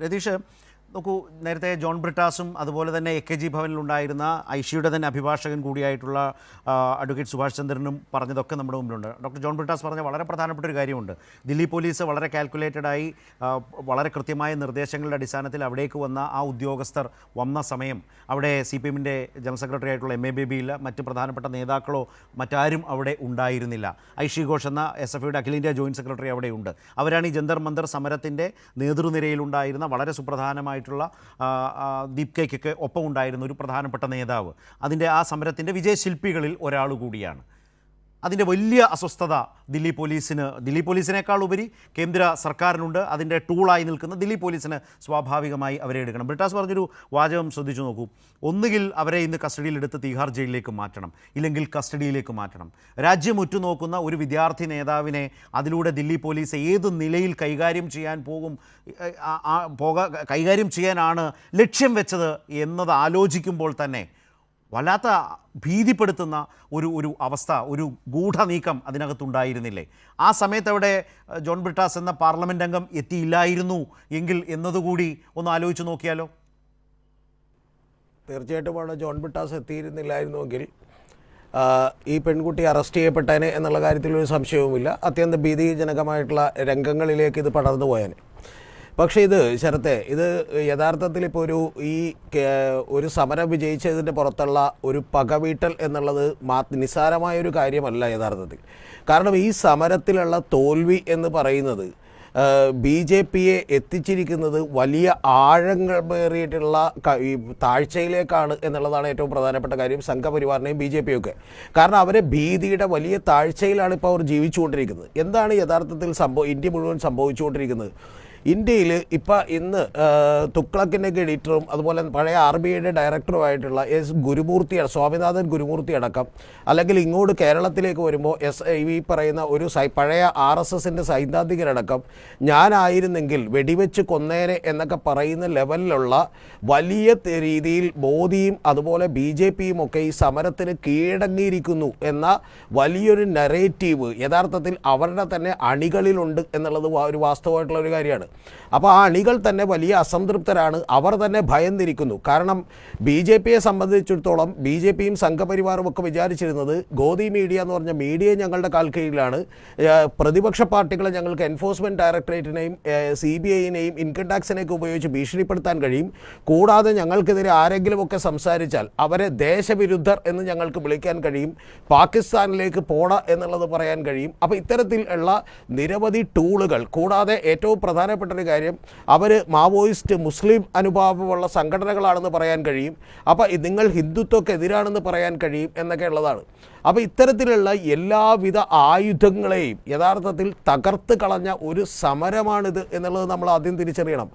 രതീഷ്, നോക്കൂ, നേരത്തെ ജോൺ ബ്രിട്ടാസും അതുപോലെ തന്നെ AKG ഭവനിലുണ്ടായിരുന്ന ഐഷിയുടെ തന്നെ അഭിഭാഷകൻ കൂടിയായിട്ടുള്ള അഡ്വക്കേറ്റ് സുഭാഷ് ചന്ദ്രനും പറഞ്ഞതൊക്കെ നമ്മുടെ മുമ്പിലുണ്ട്. ഡോക്ടർ ജോൺ ബ്രിട്ടാസ് പറഞ്ഞ വളരെ പ്രധാനപ്പെട്ട ഒരു കാര്യമുണ്ട്. ദില്ലി പോലീസ് വളരെ കാൽക്കുലേറ്റഡായി വളരെ കൃത്യമായ നിർദ്ദേശങ്ങളുടെ അടിസ്ഥാനത്തിൽ അവിടേക്ക് വന്ന ആ ഉദ്യോഗസ്ഥർ വന്ന സമയം അവിടെ CPM-ൻ്റെ ജനറൽ സെക്രട്ടറി ആയിട്ടുള്ള MA ബേബി ഇല്ല, മറ്റ് പ്രധാനപ്പെട്ട നേതാക്കളോ മറ്റാരും അവിടെ ഉണ്ടായിരുന്നില്ല. ഐഷി ഘോഷ് എന്ന SFIയുടെ അഖിലേന്ത്യാ ജോയിൻറ്റ് സെക്രട്ടറി അവിടെയുണ്ട്. അവരാണ് ഈ ജന്തർ മന്ദർ സമരത്തിൻ്റെ നേതൃനിരയിലുണ്ടായിരുന്ന വളരെ സുപ്രധാനമായിട്ടുള്ള ദീപ് കെയ്ക്കൊക്കെ ഒപ്പം ഉണ്ടായിരുന്ന ഒരു പ്രധാനപ്പെട്ട നേതാവ്. അതിൻ്റെ ആ സമരത്തിൻ്റെ വിജയശില്പികളിൽ ഒരാൾ കൂടിയാണ്. അതിൻ്റെ വലിയ അസ്വസ്ഥത ദില്ലി പോലീസിനേക്കാൾ ഉപരി കേന്ദ്ര സർക്കാരിനുണ്ട്. അതിൻ്റെ ടൂളായി നിൽക്കുന്ന ദില്ലി പോലീസിന് സ്വാഭാവികമായി അവരെ എടുക്കണം. ബ്രിട്ടാസ് പറഞ്ഞൊരു വാചകം ശ്രദ്ധിച്ചു നോക്കൂ. ഒന്നുകിൽ അവരെ ഇന്ന് കസ്റ്റഡിയിലെടുത്ത് തീഹാർ ജയിലിലേക്ക് മാറ്റണം, ഇല്ലെങ്കിൽ കസ്റ്റഡിയിലേക്ക് മാറ്റണം. രാജ്യം ഉറ്റുനോക്കുന്ന ഒരു വിദ്യാർത്ഥി നേതാവിനെ അതിലൂടെ ദില്ലി പോലീസ് ഏത് നിലയിൽ കൈകാര്യം ചെയ്യാനാണ് ലക്ഷ്യം വെച്ചത് എന്നത് ആലോചിക്കുമ്പോൾ തന്നെ വല്ലാത്ത ഭീതിപ്പെടുത്തുന്ന ഒരു അവസ്ഥ, ഒരു ഗൂഢനീക്കം അതിനകത്തുണ്ടായിരുന്നില്ലേ? ആ സമയത്ത് അവിടെ ജോൺ ബ്രിട്ടാസ് എന്ന പാർലമെൻ്റ് അംഗം എത്തിയില്ലായിരുന്നു എങ്കിൽ എന്നതുകൂടി ഒന്ന് ആലോചിച്ച് നോക്കിയാലോ? തീർച്ചയായിട്ടുമാണ് ജോൺ ബ്രിട്ടാസ് എത്തിയിരുന്നില്ലായിരുന്നുവെങ്കിൽ ഈ പെൺകുട്ടി അറസ്റ്റ് ചെയ്യപ്പെട്ടേനെ എന്നുള്ള കാര്യത്തിലൊരു സംശയവുമില്ല. അത്യന്തം ഭീതിജനകമായിട്ടുള്ള രംഗങ്ങളിലേക്ക് ഇത് പടർന്നു പോയേനെ. പക്ഷേ ശരത്തെ, ഇത് യഥാർത്ഥത്തിൽ ഇപ്പോൾ ഒരു സമരം വിജയിച്ചതിൻ്റെ പുറത്തുള്ള ഒരു പകവീട്ടൽ എന്നുള്ളത് നിസ്സാരമായൊരു കാര്യമല്ല യഥാർത്ഥത്തിൽ. കാരണം ഈ സമരത്തിലുള്ള തോൽവി എന്ന് പറയുന്നത് BJPയെ എത്തിച്ചിരിക്കുന്നത് വലിയ ആഴങ്ങളേറിയിട്ടുള്ള താഴ്ചയിലേക്കാണ് എന്നുള്ളതാണ് ഏറ്റവും പ്രധാനപ്പെട്ട കാര്യം. സംഘപരിവാറിനെയും BJPയൊക്കെ, കാരണം അവരെ ഭീതിയുടെ വലിയ താഴ്ചയിലാണ് ഇപ്പോൾ അവർ ജീവിച്ചുകൊണ്ടിരിക്കുന്നത്. എന്താണ് യഥാർത്ഥത്തിൽ ഇന്ത്യ മുഴുവൻ സംഭവിച്ചുകൊണ്ടിരിക്കുന്നത്? ഇന്ത്യയിൽ ഇന്ന് തുഗ്ലക്കിൻ്റെ എഡിറ്ററും അതുപോലെ പഴയ RBIയുടെ ഡയറക്ടറുമായിട്ടുള്ള സ്വാമിനാഥൻ ഗുരുമൂർത്തി അടക്കം, അല്ലെങ്കിൽ ഇങ്ങോട്ട് കേരളത്തിലേക്ക് വരുമ്പോൾ ഈ പറയുന്ന ഒരു പഴയ RSSൻ്റെ സൈദ്ധാന്തികരടക്കം ഞാനായിരുന്നെങ്കിൽ വെടിവെച്ച് കൊന്നേനെ എന്നൊക്കെ പറയുന്ന ലെവലിലുള്ള വലിയ രീതിയിൽ മോദിയും അതുപോലെ BJPയും ഒക്കെ ഈ സമരത്തിന് കീഴടങ്ങിയിരിക്കുന്നു എന്ന വലിയൊരു നറേറ്റീവ് യഥാർത്ഥത്തിൽ അവരുടെ തന്നെ അണികളിലുണ്ട് എന്നുള്ളത് ഒരു വാസ്തവമായിട്ടുള്ള ഒരു കാര്യമാണ്. അപ്പോൾ ആ അണികൾ തന്നെ വലിയ അസംതൃപ്തരാണ്, അവർ തന്നെ ഭയന്നിരിക്കുന്നു. കാരണം BJPയെ സംബന്ധിച്ചിടത്തോളം BJPയും സംഘപരിവാറും ഒക്കെ വിചാരിച്ചിരുന്നത് ഗോദി മീഡിയ എന്ന് പറഞ്ഞ മീഡിയ ഞങ്ങളുടെ കാൽക്കീഴിലാണ്, പ്രതിപക്ഷ പാർട്ടികളെ ഞങ്ങൾക്ക് എൻഫോഴ്സ്മെൻറ്റ് ഡയറക്ടറേറ്റിനെയും CBIനെയും ഇൻകം ടാക്സിനെയൊക്കെ ഉപയോഗിച്ച് ഭീഷണിപ്പെടുത്താൻ കഴിയും. കൂടാതെ ഞങ്ങൾക്കെതിരെ ആരെങ്കിലുമൊക്കെ സംസാരിച്ചാൽ അവരെ ദേശവിരുദ്ധർ എന്ന് ഞങ്ങൾക്ക് വിളിക്കാൻ കഴിയും, പാകിസ്ഥാനിലേക്ക് പോട എന്നുള്ളത് പറയാൻ കഴിയും. അപ്പോൾ ഇത്തരത്തിലുള്ള നിരവധി ടൂളുകൾ, കൂടാതെ ഏറ്റവും പ്രധാനപ്പെട്ട ഒരു കാര്യം, അവർ മാവോയിസ്റ്റ് മുസ്ലിം അനുഭാവമുള്ള സംഘടനകളാണെന്ന് പറയാൻ കഴിയും. അപ്പോൾ നിങ്ങൾ ഹിന്ദുത്വക്കെതിരാണെന്ന് പറയാൻ കഴിയും എന്നൊക്കെ ഉള്ളതാണ്. അപ്പോൾ ഇത്തരത്തിലുള്ള എല്ലാവിധ ആയുധങ്ങളെയും യഥാർത്ഥത്തിൽ തകർത്ത് കളഞ്ഞ ഒരു സമരമാണിത് എന്നുള്ളത് നമ്മൾ ആദ്യം തിരിച്ചറിയണം.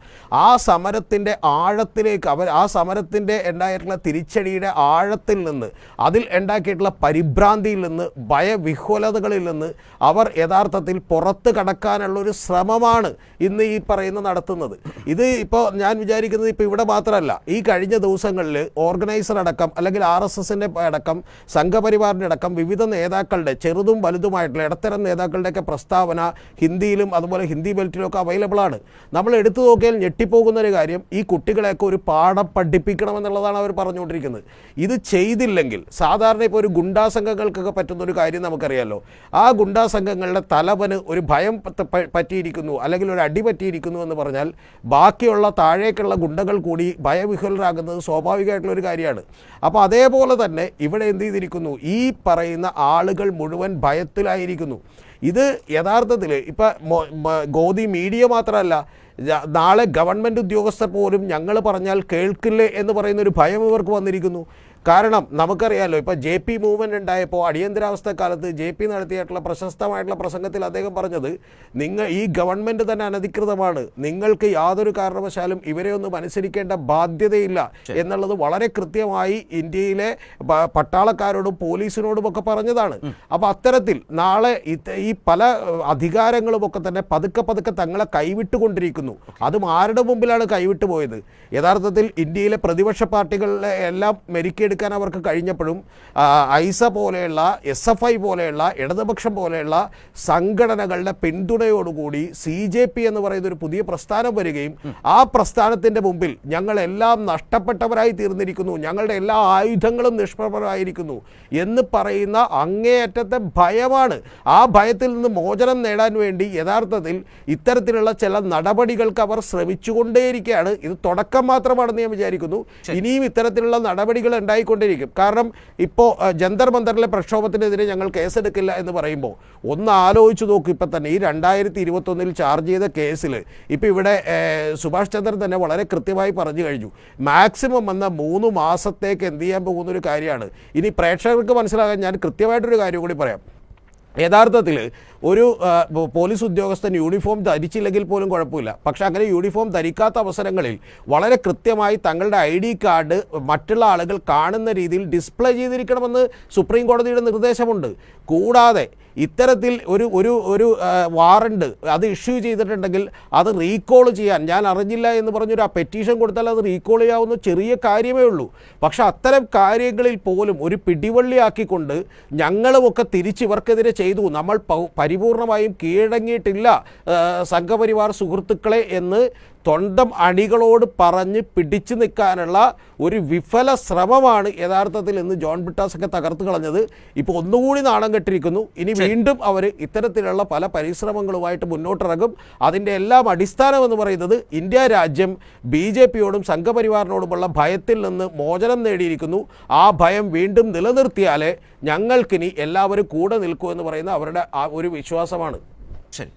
ആ സമരത്തിൻ്റെ ആഴത്തിലേക്ക് ആ സമരത്തിൻ്റെ ഉണ്ടായിട്ടുള്ള തിരിച്ചടിയുടെ ആഴത്തിൽ നിന്ന്, അതിൽ ഉണ്ടാക്കിയിട്ടുള്ള പരിഭ്രാന്തിയിൽ നിന്ന്, ഭയവിഹ്വലതകളിൽ നിന്ന് അവർ യഥാർത്ഥത്തിൽ പുറത്ത് കടക്കാനുള്ളൊരു ശ്രമമാണ് ഇന്ന് ഈ പറയുന്ന നടത്തുന്നത്. ഇത് ഇപ്പോൾ ഞാൻ വിചാരിക്കുന്നത് ഇപ്പോൾ ഇവിടെ മാത്രമല്ല, ഈ കഴിഞ്ഞ ദിവസങ്ങളിൽ ഓർഗനൈസർ അടക്കം, അല്ലെങ്കിൽ RSSൻ്റെ അടക്കം, സംഘപരിവാറിൻ്റെ അടക്കം വിവിധ നേതാക്കളുടെ, ചെറുതും വലുതുമായിട്ടുള്ള ഇടത്തരം നേതാക്കളുടെയൊക്കെ പ്രസ്താവന ഹിന്ദിയിലും അതുപോലെ ഹിന്ദി ബെൽറ്റിലൊക്കെ അവൈലബിളാണ്. നമ്മൾ എടുത്തു നോക്കിയാൽ ഞെട്ടിപ്പോകുന്നൊരു കാര്യം, ഈ കുട്ടികളെയൊക്കെ ഒരു പാഠം പഠിപ്പിക്കണമെന്നുള്ളതാണ് അവർ പറഞ്ഞുകൊണ്ടിരിക്കുന്നത്. ഇത് ചെയ്തില്ലെങ്കിൽ സാധാരണ ഇപ്പോൾ ഒരു ഗുണ്ടാ സംഘങ്ങൾക്കൊക്കെ പറ്റുന്നൊരു കാര്യം നമുക്കറിയാമല്ലോ. ആ ഗുണ്ടാ സംഘങ്ങളുടെ തലവന് ഒരു ഭയം പറ്റിയിരിക്കുന്നു, അല്ലെങ്കിൽ ഒരു അടി പറ്റിയിരിക്കുന്നു എന്ന് പറഞ്ഞാൽ ബാക്കിയുള്ള താഴേക്കുള്ള ഗുണ്ടകൾ കൂടി ഭയവിഹ്വലരാകുന്നത് സ്വാഭാവികമായിട്ടുള്ളൊരു കാര്യമാണ്. അപ്പോൾ അതേപോലെ തന്നെ ഇവിടെ എന്ത് ചെയ്തിരിക്കുന്നു, ഈ പറയുന്ന ആളുകൾ മുഴുവൻ ഭയത്തിലായിരിക്കുന്നു. ഇത് യഥാർത്ഥത്തിൽ ഇപ്പം ഗോദി മീഡിയ മാത്രമല്ല, നാളെ ഗവൺമെൻറ് ഉദ്യോഗസ്ഥർ പോലും ഞങ്ങൾ പറഞ്ഞാൽ കേൾക്കില്ലേ എന്ന് പറയുന്നൊരു ഭയം ഇവർക്ക് വന്നിരിക്കുന്നു. കാരണം നമുക്കറിയാമല്ലോ, ഇപ്പോൾ JP മൂവ്മെൻറ്റ് ഉണ്ടായപ്പോൾ അടിയന്തരാവസ്ഥ കാലത്ത് JP നടത്തിയിട്ടുള്ള പ്രശസ്തമായിട്ടുള്ള പ്രസംഗത്തിൽ അദ്ദേഹം പറഞ്ഞത്, ഈ ഗവൺമെൻറ് തന്നെ അനധികൃതമാണ്, നിങ്ങൾക്ക് യാതൊരു കാരണവശാലും ഇവരെ ഒന്നും അനുസരിക്കേണ്ട ബാധ്യതയില്ല എന്നുള്ളത് വളരെ കൃത്യമായി ഇന്ത്യയിലെ പട്ടാളക്കാരോടും പോലീസിനോടുമൊക്കെ പറഞ്ഞതാണ്. അപ്പോൾ അത്തരത്തിൽ നാളെ ഈ പല അധികാരങ്ങളുമൊക്കെ തന്നെ പതുക്കെ തങ്ങളെ കൈവിട്ടുകൊണ്ടിരിക്കുന്നു. അതും ആരുടെ മുമ്പിലാണ് കൈവിട്ടു പോയത്? യഥാർത്ഥത്തിൽ ഇന്ത്യയിലെ പ്രതിപക്ഷ പാർട്ടികളെ എല്ലാം മെരുക്കിയെടുക്കുക നേടിയെടുക്കാൻ അവർക്ക് കഴിഞ്ഞപ്പോഴും ഐസ പോലെയുള്ള SFI പോലെയുള്ള ഇടതുപക്ഷം പോലെയുള്ള സംഘടനകളുടെ പിന്തുണയോടുകൂടി CJP എന്ന് പറയുന്ന ഒരു പുതിയ പ്രസ്ഥാനം വരികയും ആ പ്രസ്ഥാനത്തിൻ്റെ മുമ്പിൽ ഞങ്ങളെല്ലാം നഷ്ടപ്പെട്ടവരായി തീർന്നിരിക്കുന്നു, ഞങ്ങളുടെ എല്ലാ ആയുധങ്ങളും നിഷ്പ്രഭമായിരിക്കുന്നു എന്ന് പറയുന്ന അങ്ങേയറ്റത്തെ ഭയമാണ്. ആ ഭയത്തിൽ നിന്ന് മോചനം നേടാൻ വേണ്ടി യഥാർത്ഥത്തിൽ ഇത്തരത്തിലുള്ള ചില നടപടികൾക്ക് അവർ ശ്രമിച്ചുകൊണ്ടേയിരിക്കുകയാണ്. ഇത് തുടക്കം മാത്രമാണെന്ന് ഞാൻ വിചാരിക്കുന്നു. ഇനിയും ഇത്തരത്തിലുള്ള നടപടികൾ ഉണ്ടായിക്കൊണ്ടിരിക്കും. കാരണം ഇപ്പോൾ ജന്തർ മന്ദറിലെ പ്രക്ഷോഭത്തിനെതിരെ ഞങ്ങൾ കേസെടുക്കില്ല എന്ന് പറയുമ്പോൾ ഒന്ന് ആലോചിച്ച് നോക്കും. ഇപ്പം തന്നെ ഈ 2021 ചാർജ് ചെയ്ത കേസിൽ ഇപ്പോൾ ഇവിടെ സുഭാഷ് ചന്ദ്രൻ തന്നെ വളരെ കൃത്യമായി പറഞ്ഞു കഴിഞ്ഞു. മാക്സിമം വന്ന 3 മാസത്തേക്ക് എന്ത് ചെയ്യാൻ പോകുന്നൊരു കാര്യമാണ്. ഇനി പ്രേക്ഷകർക്ക് മനസ്സിലാകാൻ ഞാൻ കൃത്യമായിട്ടൊരു കാര്യം കൂടി പറയാം. യഥാർത്ഥത്തിൽ ഒരു പോലീസ് ഉദ്യോഗസ്ഥൻ യൂണിഫോം ധരിച്ചില്ലെങ്കിൽ പോലും കുഴപ്പമില്ല. പക്ഷേ അങ്ങനെ യൂണിഫോം ധരിക്കാത്ത അവസരങ്ങളിൽ വളരെ കൃത്യമായി തങ്ങളുടെ ID കാർഡ് മറ്റുള്ള ആളുകൾ കാണുന്ന രീതിയിൽ ഡിസ്പ്ലേ ചെയ്തിരിക്കണമെന്ന് സുപ്രീം കോടതിയുടെ നിർദ്ദേശമുണ്ട്. കൂടാതെ ഇത്തരത്തിൽ ഒരു വാറണ്ട് അത് ഇഷ്യൂ ചെയ്തിട്ടുണ്ടെങ്കിൽ അത് റീകോൾ ചെയ്യാൻ ഞാൻ അറിഞ്ഞില്ല എന്ന് പറഞ്ഞൊരു പെറ്റീഷൻ കൊടുത്താൽ അത് റീകോൾ ചെയ്യാവുന്ന ചെറിയ കാര്യമേ ഉള്ളൂ. പക്ഷേ അത്തരം കാര്യങ്ങളിൽ പോലും ഒരു പിടിവള്ളിയാക്കിക്കൊണ്ട് ഞങ്ങളുമൊക്കെ തിരിച്ചിവർക്കെതിരെ ചെയ്തു, നമ്മൾ പരിപൂർണമായും കീഴടങ്ങിയിട്ടില്ല സംഘപരിവാർ സുഹൃത്തുക്കളെ എന്ന് തൊണ്ടം അണികളോട് പറഞ്ഞ് പിടിച്ചു നിൽക്കാനുള്ള ഒരു വിഫല ശ്രമമാണ് യഥാർത്ഥത്തിൽ ഇന്ന് ജോൺ ബ്രിട്ടാസൊക്കെ തകർത്ത് കളഞ്ഞത്. ഇപ്പോൾ ഒന്നുകൂടി നാണം കെട്ടിരിക്കുന്നു. ഇനി വീണ്ടും അവർ ഇത്തരത്തിലുള്ള പല പരിശ്രമങ്ങളുമായിട്ട് മുന്നോട്ടിറങ്ങും. അതിൻ്റെ എല്ലാം അടിസ്ഥാനം എന്ന് പറയുന്നത് ഇന്ത്യ രാജ്യം BJPയോടും സംഘപരിവാറിനോടുമുള്ള ഭയത്തിൽ നിന്ന് മോചനം നേടിയിരിക്കുന്നു. ആ ഭയം വീണ്ടും നിലനിർത്തിയാലേ ഞങ്ങൾക്കിനി എല്ലാവരും കൂടെ നിൽക്കൂ എന്ന് പറയുന്ന അവരുടെ ആ ഒരു വിശ്വാസമാണ്. ശരി.